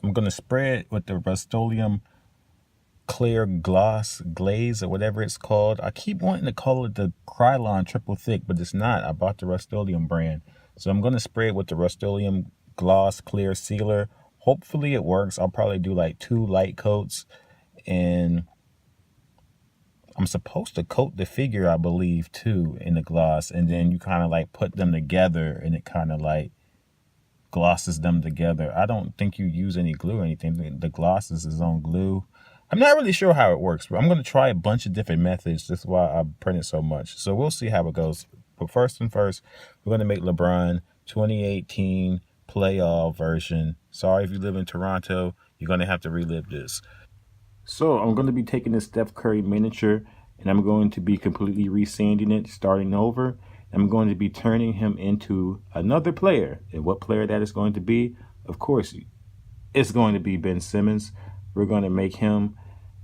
I'm going to spray it with the Rust-Oleum clear gloss glaze or whatever it's called. I keep wanting to call it the Krylon triple thick, but it's not. I bought the Rust-Oleum brand. So I'm going to spray it with the Rust-Oleum gloss clear sealer. Hopefully it works. I'll probably do like 2 light coats, and I'm supposed to coat the figure, I believe, too, in the gloss, and then you kind of like put them together and it kind of like glosses them together. I don't think you use any glue or anything. The gloss is its own glue. I'm not really sure how it works, but I'm going to try a bunch of different methods. That's why I printed so much. So we'll see how it goes. But first, we're going to make LeBron 2018 playoff version. Sorry if you live in Toronto, you're going to have to relive this. So I'm going to be taking this Steph Curry miniature, and I'm going to be completely resanding it, starting over. I'm going to be turning him into another player. And what player that is going to be? Of course, it's going to be Ben Simmons. We're going to make him.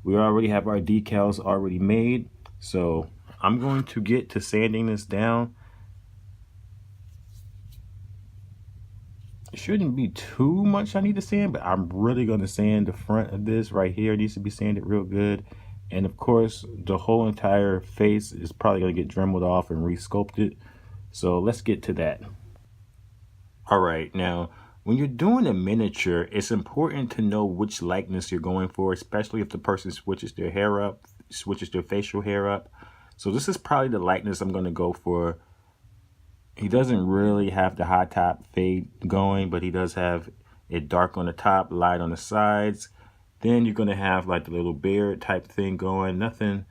We already have our decals already made. So I'm going to get to sanding this down. It shouldn't be too much I need to sand, but I'm really going to sand the front of this right here. It needs to be sanded real good. And of course, the whole entire face is probably going to get dremeled off and re-sculpted. So let's get to that. All right, now, when you're doing a miniature, it's important to know which likeness you're going for, especially if the person switches their hair up, switches their facial hair up. So this is probably the likeness I'm going to go for. He doesn't really have the high top fade going, but he does have it dark on the top, light on the sides. Then you're going to have like the little beard type thing going. Nothing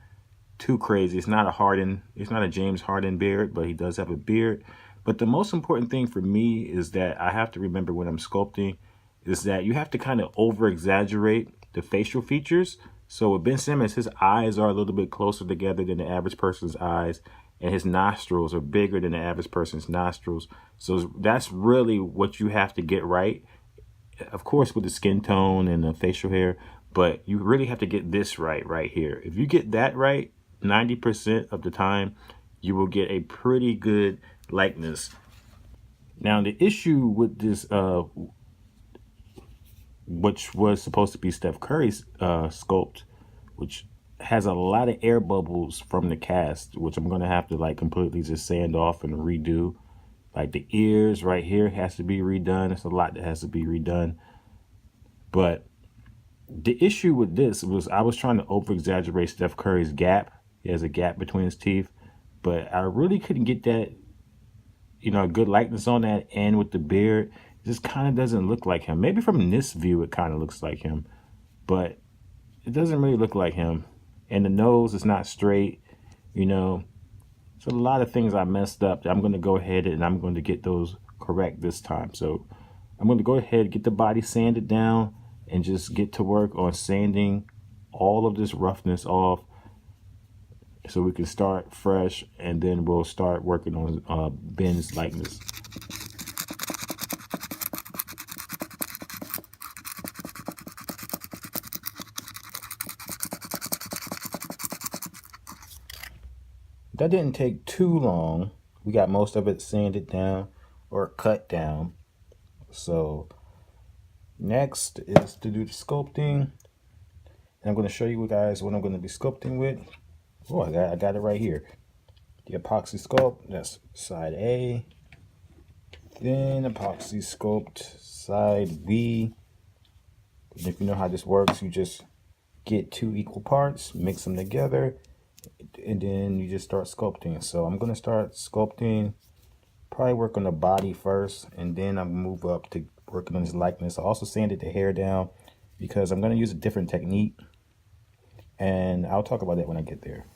too crazy. It's not a James Harden beard, but he does have a beard. But the most important thing for me is that I have to remember when I'm sculpting is that you have to kind of over exaggerate the facial features. So with Ben Simmons, his eyes are a little bit closer together than the average person's eyes, and his nostrils are bigger than the average person's nostrils. So that's really what you have to get right. Of course, with the skin tone and the facial hair, but you really have to get this right here. If you get that right 90% of the time, you will get a pretty good likeness. Now, the issue with this, which was supposed to be Steph Curry's sculpt, which has a lot of air bubbles from the cast, which I'm going to have to like completely just sand off and redo. Like the ears right here has to be redone. It's a lot that has to be redone. But the issue with this was I was trying to over exaggerate Steph Curry's gap. He has a gap between his teeth, but I really couldn't get that, a good likeness on that. And with the beard, it just kind of doesn't look like him. Maybe from this view, it kind of looks like him, but it doesn't really look like him. And the nose is not straight, So a lot of things I messed up. I'm going to go ahead and I'm going to get those correct this time. So I'm going to go ahead, get the body sanded down, and just get to work on sanding all of this roughness off so we can start fresh, and then we'll start working on Ben's likeness. That didn't take too long. We got most of it sanded down or cut down. So next is to do the sculpting. And I'm going to show you guys what I'm going to be sculpting with. Oh, I got it right here. The epoxy sculpt, that's side A. Then epoxy sculpt side B. And if you know how this works, you just get 2 equal parts, mix them together, and then you just start sculpting. So I'm going to start sculpting, probably work on the body first, and then I'll move up to working on his likeness. I also sanded the hair down because I'm going to use a different technique, and I'll talk about that when I get there.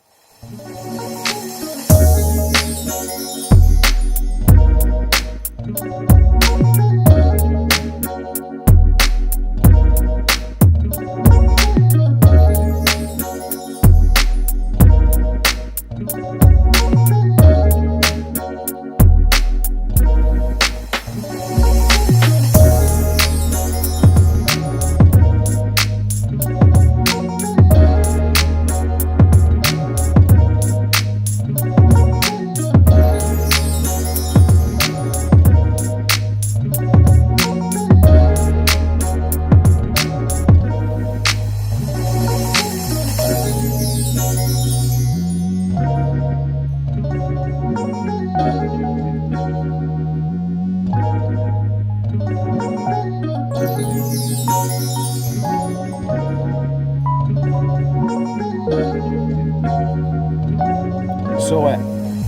So I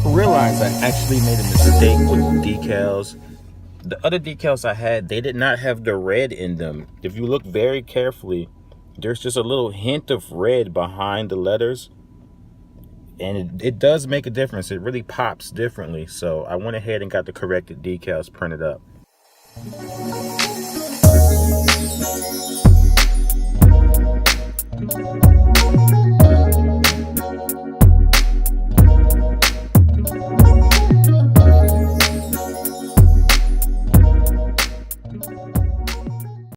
realized I actually made a mistake with decals. The other decals I had, they did not have the red in them. If you look very carefully, there's just a little hint of red behind the letters. And it does make a difference. It really pops differently. So I went ahead and got the corrected decals printed up.